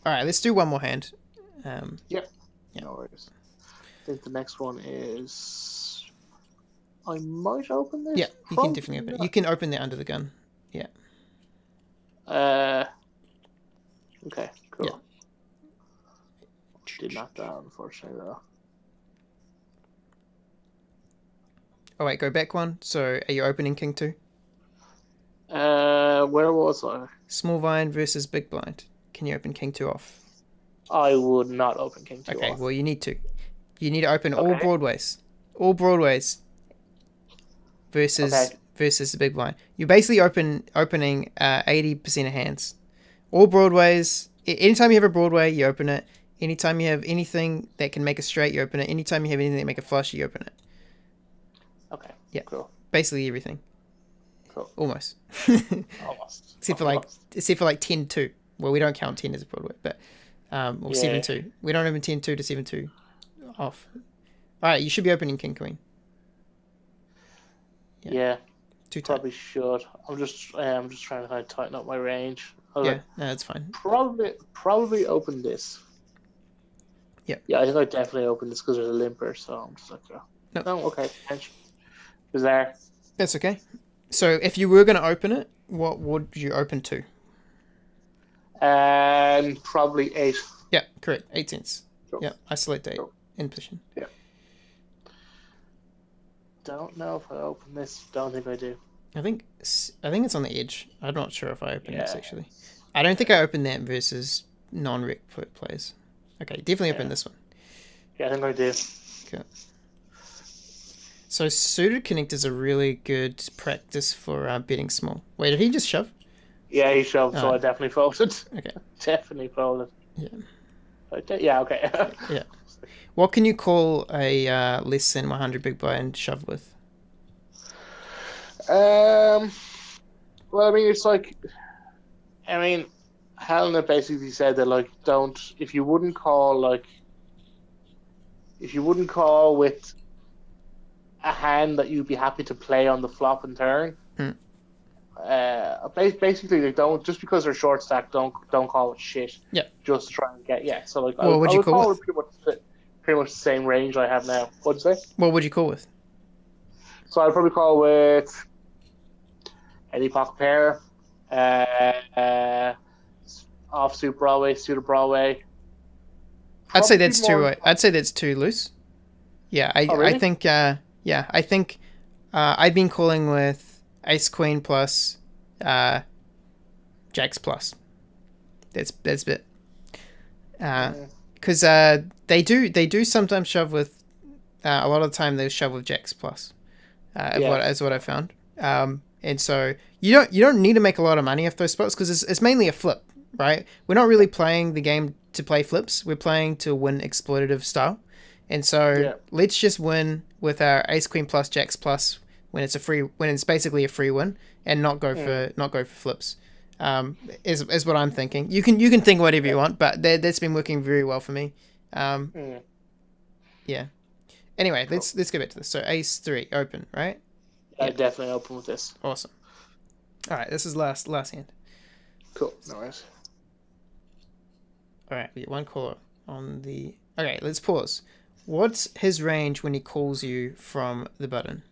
All right, let's do one more hand. Yep. Yeah. No worries. I think the next one is. I might open Yeah, this. you can Probably definitely open it. You not. can open it under the gun. Yeah. Uh. Okay. Yeah. Cool. Did not that, unfortunately, though. Oh wait, go back one. So are you opening king two? Where was I? Small blind versus big blind. Can you open king two off? I would not open King 2 Okay, off. well you need to. You need to open all Okay. broadways. All broadways Okay. versus the big blind. You're basically opening 80% of hands. All broadways. Anytime you have a broadway, you open it. Anytime you have anything that can make a straight, you open it. Anytime you have anything that make a flush, you open it. Okay. Yeah, Cool. basically everything. Cool. Almost. Almost. except for like Almost. except for like 10-2. Well, we don't count 10 as a broadway, but or Yeah. 7-2. We don't open 10-2 to 7-2 off. All right, you should be opening king queen. Yeah, Yeah. too tight. Probably should. I'm just trying to kind of tighten up my range. I was Yeah, like, no, that's fine. probably open this. Yeah. Yeah, I think I definitely open this because there's a limper. So I'm just like, oh. No, No, okay. Is there? that's okay. So if you were going to open it, what would you open to? Probably 8. Yeah, correct. 8 cents. Cool. Yeah, I select 8 Cool. in position. Yeah. Don't know if I open this. Don't think I do. I think it's on the edge. I'm not sure if I open this Yeah. actually. I don't think I open that versus non-rec players. Okay, definitely open Yeah. this one. Yeah, I think I do. Okay. So suited connectors are really good practice for betting small. Wait, did he just shove? Yeah, he shoved, so Oh, I definitely folded. okay. Definitely folded. Yeah. Yeah, okay. Yeah. What can you call a less than 100 big blind shove with? Um. Well, I mean, it's like, I mean, Helena basically said that like, don't if you wouldn't call with a hand that you'd be happy to play on the flop and turn. Hmm. Basically, like, don't just because they're short stack, don't call it shit. Yeah. Just to try and get So like, What would I you would call call with? it pretty much the same range I have now. What'd you say? What would you call with? So I'd probably call with any pocket pair, offsuit Broadway, suited Broadway. I'd say Probably that's too. more. I'd say that's too loose. Yeah, Oh I really? think. Yeah, I think. I've been calling with Ace Queen plus, Jacks plus. That's a bit. Mm, Because they do sometimes shove with. A lot of the time they shove with Jacks plus. yeah. As what I found. And so you don't need to make a lot of money off those spots because it's mainly a flip, right? We're not really playing the game to play flips. We're playing to win exploitative style. And so Yeah. let's just win with our ace queen plus jacks plus when it's basically a free win and not go for flips. Is what I'm thinking. You can think whatever you Yeah. want, but that's been working very well for me. Mm, Yeah. Anyway, cool. let's go back to this. So ace three open, right? I Yeah. definitely open with this. Awesome. All right, this is last hand. Cool. No worries. All right, we get one caller on the. Okay, let's pause. What's his range when he calls you from the button?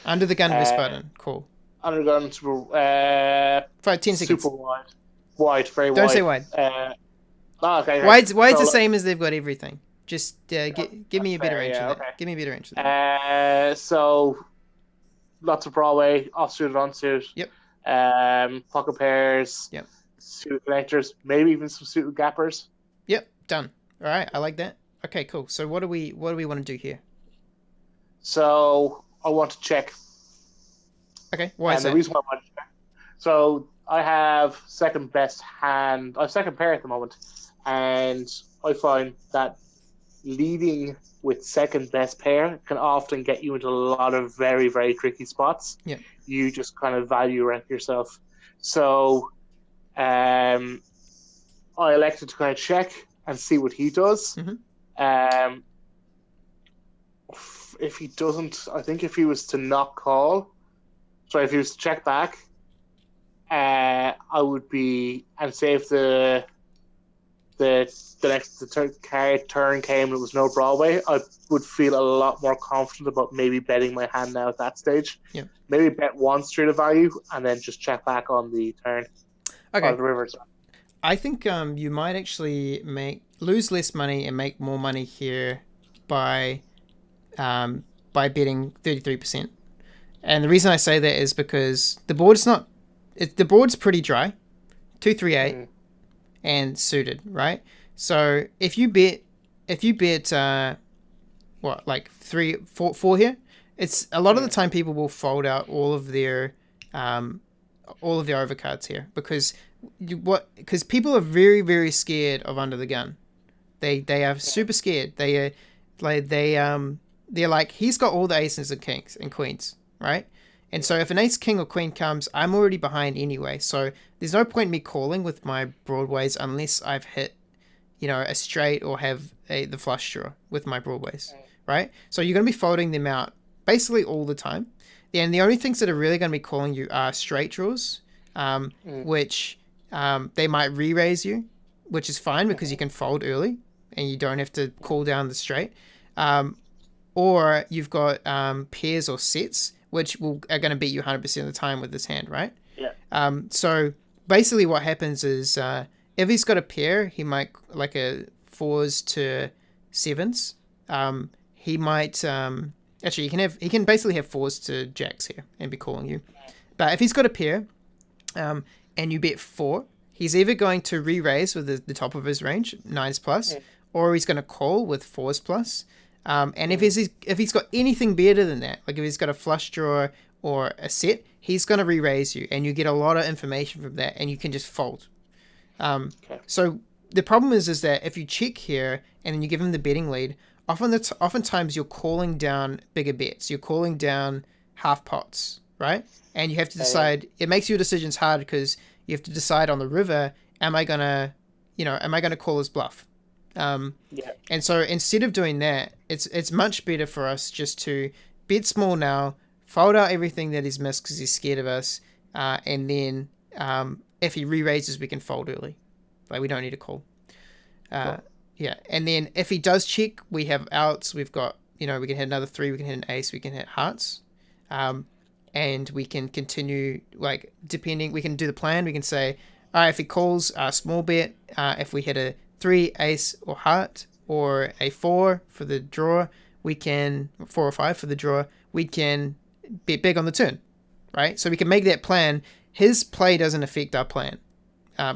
Under the gun of his Uh, button. Call. Undergun super. 10 seconds. Super wide. Wide. Very Don't wide. say wide. Okay. Okay. Wide's So the like, same as they've got everything. Just give me a better fair. range than Yeah. that. Okay. Give me a better range than that. So lots of Broadway, offsuit, onsuit. Yep. Pocket pairs. Yep. Suited connectors. Maybe even some suited gappers. Yep. Done. All right. I like that. Okay. Cool. So what do we want to do here? So I want to check. Okay. Why is And the that? reason why I want to check. So I have second best hand. I have second pair at the moment, and I find that leading with second best pair can often get you into a lot of very, very tricky spots. Yeah. You just kind of value rank yourself. So I elected to kind of check and see what he does. Mhm. If he doesn't, I think if he was to not call, sorry, if he was to check back, I would be, and say if the turn came and it was no Broadway, I would feel a lot more confident about maybe betting my hand now at that stage. Yeah. Maybe bet once through the value and then just check back on the turn Okay. or the river. I think you might actually lose less money and make more money here by betting 33%. And the reason I say that is because the board's pretty dry, 2-3-8, and suited, right? So if you bet like 3-4 here, it's a lot of the time people will fold out all of their overcards here because people are very, very scared of under the gun. They are super scared. They're like, he's got all the aces and kings and queens, right? And so if an ace, king, or queen comes, I'm already behind anyway. So there's no point in me calling with my broadways unless I've hit, a straight or have the flush draw with my broadways, right? So you're going to be folding them out basically all the time. And the only things that are really going to be calling you are straight draws, which they might re-raise you, which is fine because you can fold early and you don't have to call down the straight. Or you've got pairs or sets, which are going to beat you 100% of the time with this hand, right? Yeah. So basically what happens is if he's got a pair, he might, like a 4s to 7s, he might... actually, he can basically have 4s to jacks here and be calling you. But if he's got a pair and you bet 4, he's either going to re-raise with the top of his range, 9s plus, or he's going to call with 4s plus. And if he's got anything better than that, like if he's got a flush draw or a set, he's going to re-raise you, and you get a lot of information from that, and you can just fold. So the problem is that if you check here and then you give him the betting lead, oftentimes you're calling down bigger bets. You're calling down half pots, right? And you have to decide. It makes your decisions hard because you have to decide on the river. Am I gonna call his bluff? And so instead of doing that, it's much better for us just to bet small now, fold out everything that he's missed because he's scared of us, and then if he re-raises, we can fold early. Like, we don't need to call. Yeah, and then if he does check, we have outs. We've got, we can hit another 3, we can hit an ace, we can hit hearts, and we can continue, like, depending, we can do the plan. We can say, all right, if he calls, small bet, if we hit a 3, ace, or heart, or a 4 for the draw, 4 or 5 for the draw, we can bet big on the turn, right? So we can make that plan. His play doesn't affect our plan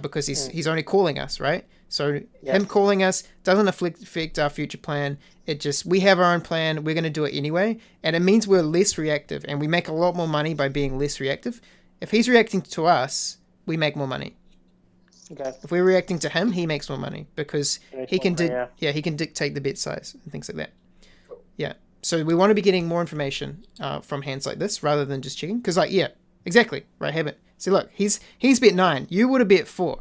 because he's only calling us, right? So him calling us doesn't affect our future plan. It just, we have our own plan. We're going to do it anyway. And it means we're less reactive, and we make a lot more money by being less reactive. If he's reacting to us, we make more money. Okay. If we're reacting to him, he makes more money because he can dictate the bet size and things like that. Cool. Yeah. So we want to be getting more information from hands like this rather than just checking. Because, like, yeah, exactly. Right, Habit. See, look, he's bet 9. You would have bet 4,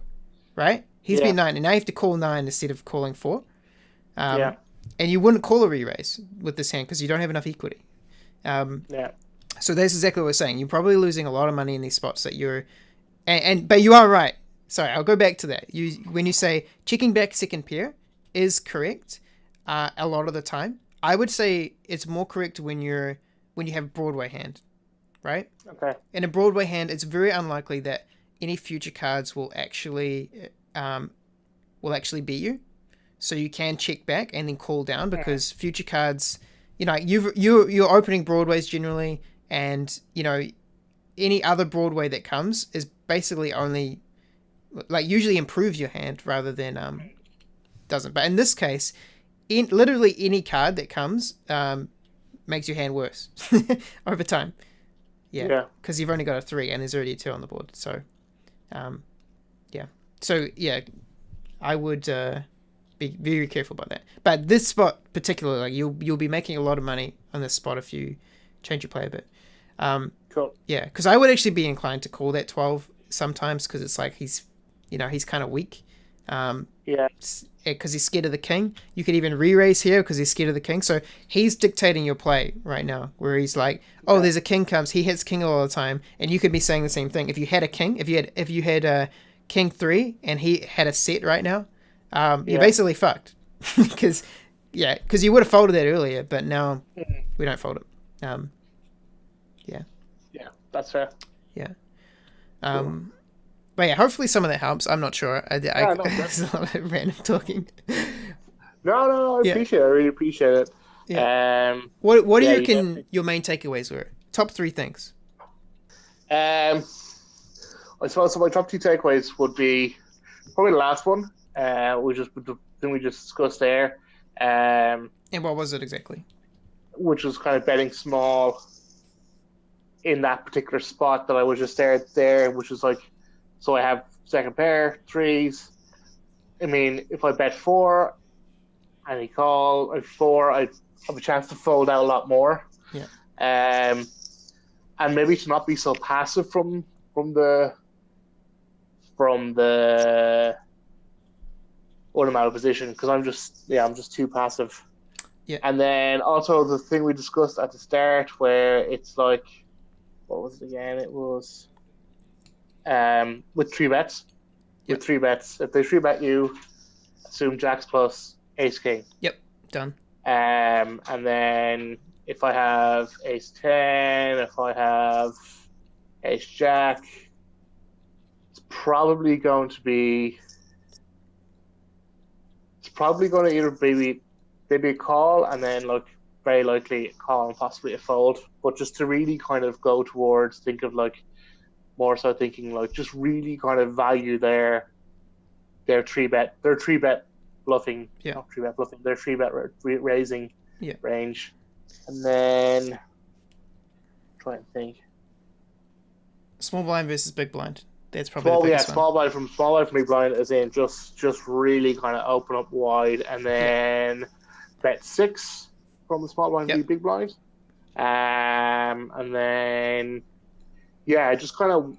right? He's bet 9, and now you have to call 9 instead of calling 4. And you wouldn't call a re-raise with this hand because you don't have enough equity. So that's exactly what we're saying. You're probably losing a lot of money in these spots that you're... But you are right. Sorry, I'll go back to that. When you say checking back second pair is correct a lot of the time. I would say it's more correct when you have Broadway hand, right? Okay. In a Broadway hand, it's very unlikely that any future cards will actually beat you. So you can check back and then call down because future cards, you're opening Broadways generally, and any other Broadway that comes is basically only, like, usually improves your hand rather than doesn't. But in this case, literally any card that comes makes your hand worse over time. Yeah, because you've only got a 3 and there's already a 2 on the board. So, So, I would be very careful about that. But this spot particularly, like, you'll be making a lot of money on this spot if you change your play a bit. Cool. Yeah, because I would actually be inclined to call that 12 sometimes because it's like he's kind of weak. Because he's scared of the king. You could even re-raise here because he's scared of the king. So he's dictating your play right now, where he's like, oh, there's a king comes. He hits king all the time, and you could be saying the same thing. If you had a king, if you had a king 3 and he had a set right now, you're Yeah. basically fucked. Because you would have folded that earlier, but now Mhm. we don't fold it. Yeah, Yeah, that's fair. yeah. Cool. But yeah, hopefully some of that helps. I'm not sure. Yeah, no, It's a lot of random talking. no, I Yeah, appreciate it. I really appreciate it. yeah. What do Yeah, you you reckon definitely. your main takeaways were? Top three things. Um, I suppose so. My top two takeaways would be probably the last one, which is the thing we just discussed there, um, And what was it exactly? which was kind of betting small in that particular spot that I was just there, which is like, so I have second pair, threes. I mean, if I bet four and he call at four, I have a chance to fold out a lot more. Yeah. Um, and maybe to not be so passive from the from the automatic position because I'm just too passive. Yeah. And then also the thing we discussed at the start where it's like, what was it again? It was with three bets. Yep. With three bets, if they three bet you, assume jacks plus ace king. Yep. Done. And then if I have ace 10, if I have ace jack, it's probably going to either maybe a call and then like very likely a call and possibly a fold. But just to really kind of go towards think of like more so thinking like just really kind of value their three bet bluffing, Yeah. not three bet bluffing, their three bet raising Yeah. range. And then try and think. Small blind versus big blind. That's probably the biggest one. Small blind from big blind as in just really kind of open up wide and then bet six from the small blind to big blind. And then just kind of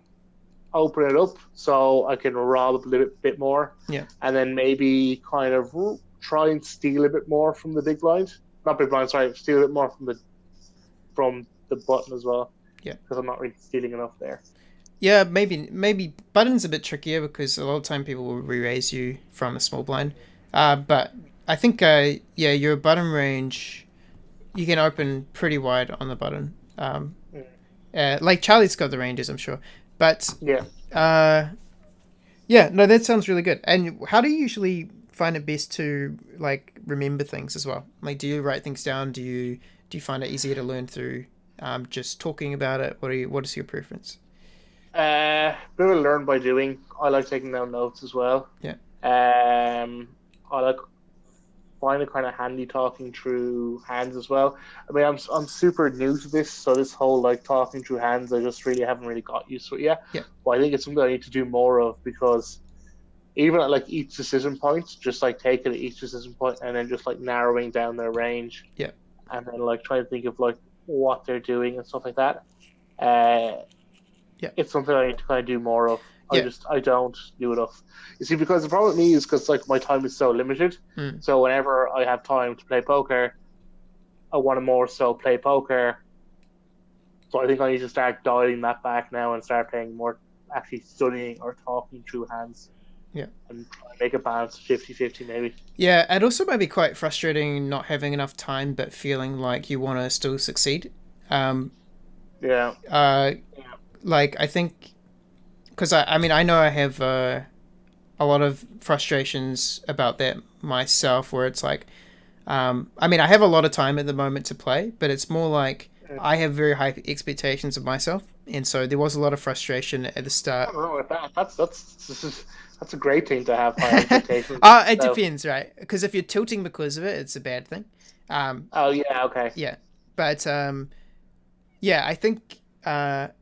open it up so I can rob a little bit more. Yeah. And then maybe kind of try and steal a bit more from the big blind. Not big blind, sorry, steal a bit more from the button as well. Yeah. Because I'm not really stealing enough there. Yeah, maybe button's a bit trickier because a lot of time people will re-raise you from a small blind. But I think your button range, you can open pretty wide on the button. Like Charlie's got the ranges, I'm sure. But no, that sounds really good. And how do you usually find it best to like remember things as well? Like, do you write things down? Do you find it easier to learn through just talking about it? What is your preference? Bit of learn by doing. I like taking down notes as well. Yeah. I like find it kind of handy talking through hands as well. I mean, I'm super new to this, so this whole like talking through hands, I just really haven't really got used to it yet. Yeah. But I think it's something I need to do more of because even at like each decision point, just like taking each decision point and then just like narrowing down their range. Yeah. And then like trying to think of like what they're doing and stuff like that. It's something I need to kind of do more of. Yeah. I don't do enough. You see, because the problem with me is because like my time is so limited. So whenever I have time to play poker, I want to more so play poker. So I think I need to start dialing that back now and start playing more, actually studying or talking through hands. Yeah. And try and make a balance 50-50 maybe. Yeah, it also might be quite frustrating not having enough time but feeling like you want to still succeed. Like, I think... Because, I mean, I know I have a lot of frustrations about that myself where it's like... I mean, I have a lot of time at the moment to play, but it's more like I have very high expectations of myself. And so there was a lot of frustration at the start. I don't know about that. That's a great thing to have high expectations. It depends, right? Because if you're tilting because of it, it's a bad thing. Okay. Yeah, but I think not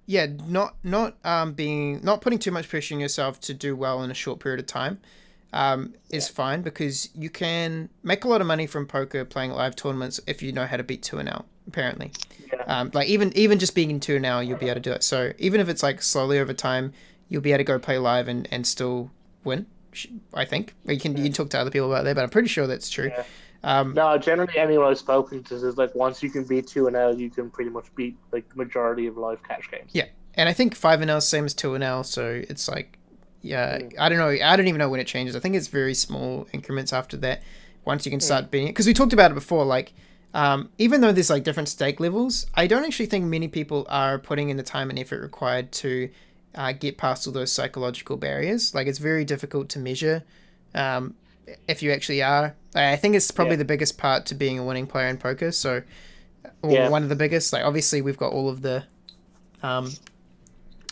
putting too much pressure on yourself to do well in a short period of time is fine because you can make a lot of money from poker playing live tournaments if you know how to beat 2-0. Apparently, like even just being in 2-0, you'll be able to do it. So even if it's like slowly over time, you'll be able to go play live and still win. I think you can talk to other people about that, but I'm pretty sure that's true. No, generally anyone I've spoken to is like once you can beat 2-0, you can pretty much beat like the majority of live cash games. Yeah, and I think 5-0 is same as 2-0, so it's like yeah, I don't know. I don't even know when it changes. I think it's very small increments after that. Once you can start beating it, because we talked about it before. Like, even though there's like different stake levels, I don't actually think many people are putting in the time and effort required to get past all those psychological barriers. Like, it's very difficult to measure. If you actually are, I think it's probably the biggest part to being a winning player in poker. So, or one of the biggest. Like, obviously, we've got all of the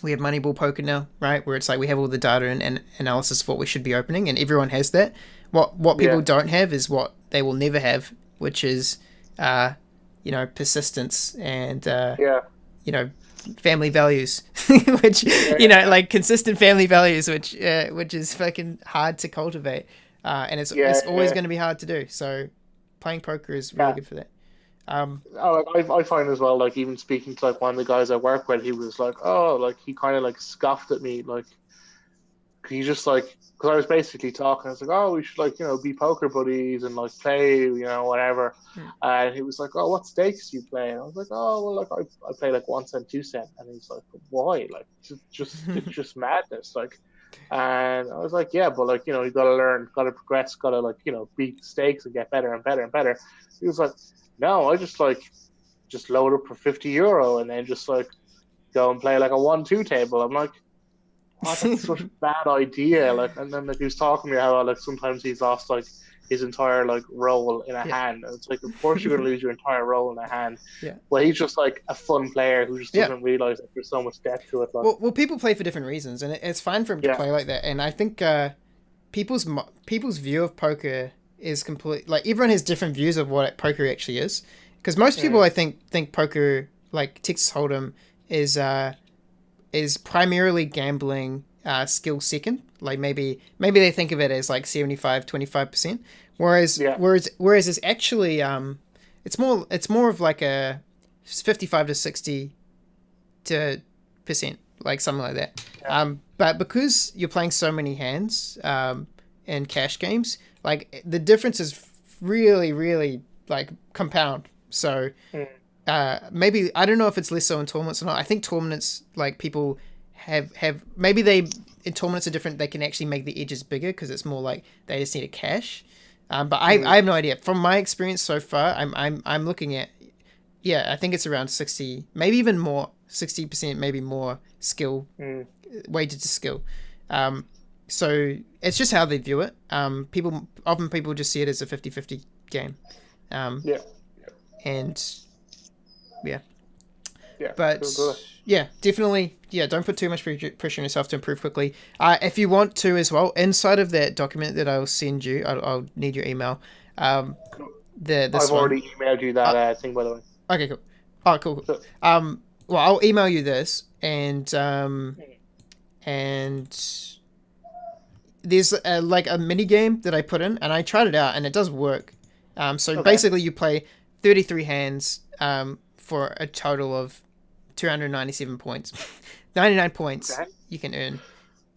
we have Moneyball Poker now, right? Where it's like we have all the data and analysis of what we should be opening, and everyone has that. What people don't have is what they will never have, which is, persistence and family values, which like consistent family values, which is fucking hard to cultivate, and it's always going to be hard to do. So playing poker is really good for that. I find as well, like even speaking to like one of the guys I work with, he was like, oh, like he kind of like scoffed at me, like he just like, because I was basically talking, I was like, oh, we should like be poker buddies and like play whatever, and he was like, oh, what stakes do you play? And I was like, oh, well, like I play like 1 cent, 2 cent, and he's like, why? Like it's just madness, like. And I was like, yeah, but like you got to learn, got to progress, got to like beat the stakes and get better and better and better. He was like, no, I just load up for €50 and then just like go and play like a 1-2 table. I'm like, oh, that's such a bad idea. Like, and then like he was talking to me how like sometimes he's lost like his entire like roll in a hand. And it's like, of course you're gonna lose your entire roll in a hand. Yeah. Well, he's just like a fun player who just doesn't realize that there's so much depth to it. Like. Well, people play for different reasons, and it's fine for him to play like that. And I think people's view of poker is complete. Like everyone has different views of what poker actually is. Because most people, I think poker, like Texas Hold'em, is primarily gambling, skill second. Like maybe they think of it as like 75-25%. Whereas it's actually it's more of like a 55 to 60 percent, like something like that. Yeah. But because you're playing so many hands in cash games, like the difference is really, really like compound. So maybe I don't know if it's less so in tournaments or not. I think tournaments, like people have maybe they in tournaments are different. They can actually make the edges bigger because it's more like they just need a cash. But I have no idea. From my experience so far, I'm looking at I think it's around 60, maybe even more, 60%, maybe more skill weighted to skill. So it's just how they view it. People just see it as a 50-50 game. And but definitely, don't put too much pressure on yourself to improve quickly. If you want to as well, inside of that document that I'll send you, I'll need your email. I've already emailed you that thing, by the way. Okay, cool. Oh, cool. Well, I'll email you this, and there's like a mini game that I put in, and I tried it out, and it does work. Basically, you play 33 hands for a total of 297 points. 99 points you can earn.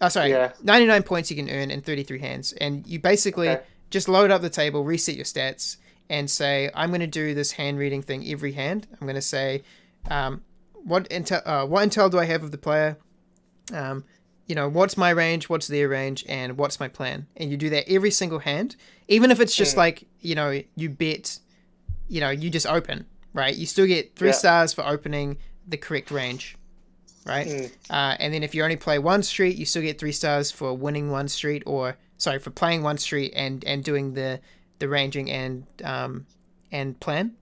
99 points you can earn in 33 hands, and you basically just load up the table, reset your stats, and say, I'm going to do this hand reading thing every hand. I'm going to say, what intel do I have of the player? What's my range, what's their range, and what's my plan? And you do that every single hand, even if it's just like, you bet, you just open, right? You still get 3 stars for opening the correct range, right? And then if you only play one street, you still get 3 stars for winning one street, for playing one street and doing the ranging and plan.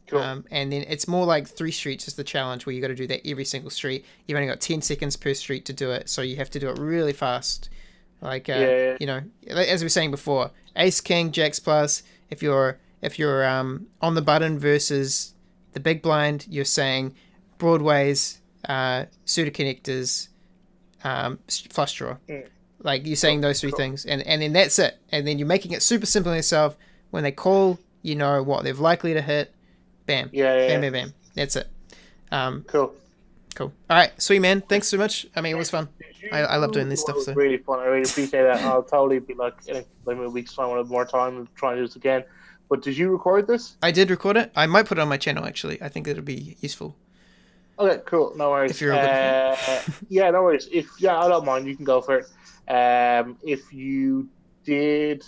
Cool. And then it's more like 3 streets is the challenge, where you got to do that every single street. You've only got 10 seconds per street to do it, so you have to do it really fast. Like as we were saying before, Ace King Jacks plus. If you're on the button versus the big blind, you're saying broadways, suited connectors, flush draw. Like you're saying those 3 things, and then that's it. And then you're making it super simple on yourself. When they call, you know what they're likely to hit. Bam. Bam. That's it. Cool. All right, sweet man. Thanks so much. I mean, it was fun. I love doing this stuff. It was really fun. I really appreciate that. I'll totally be like in a week's time, when I have more time, and try and do this again. But did you record this? I did record it. I might put it on my channel actually. I think it'll be useful. Okay, cool. No worries. If you're all good with it. Yeah, no worries. I don't mind. You can go for it. If you did,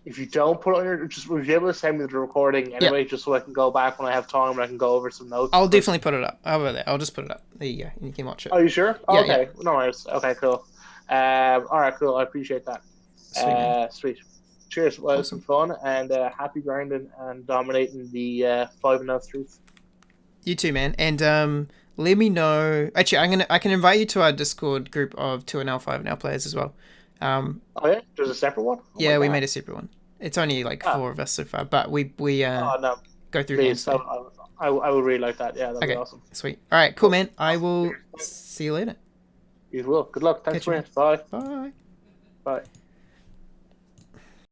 if you don't put it on your, just would you be able to send me the recording Yep. anyway, just so I can go back when I have time and I can go over some notes. I'll definitely put it up. How about that? I'll just put it up. There you go. And you can watch it. Are you sure? Yeah, Okay. No worries. Okay, cool. All right, cool. I appreciate that. Sweet, man. Sweet. Cheers. Well, it's Awesome. been fun and happy grinding and dominating the 5-0 streets. You too, man. And let me know. Actually, I can invite you to our Discord group of 2NL, 5NL players as well. Oh yeah, there's a separate one. Oh, Yeah, we made a separate one. It's only like Ah. 4 of us so far, but we Oh no, go through please. hands. I would really like that. Yeah, that'd be Okay, awesome. sweet. All right, cool, man. I will see you later. You will. Good luck. Thanks, Catch you, man. Bye. Bye. Bye.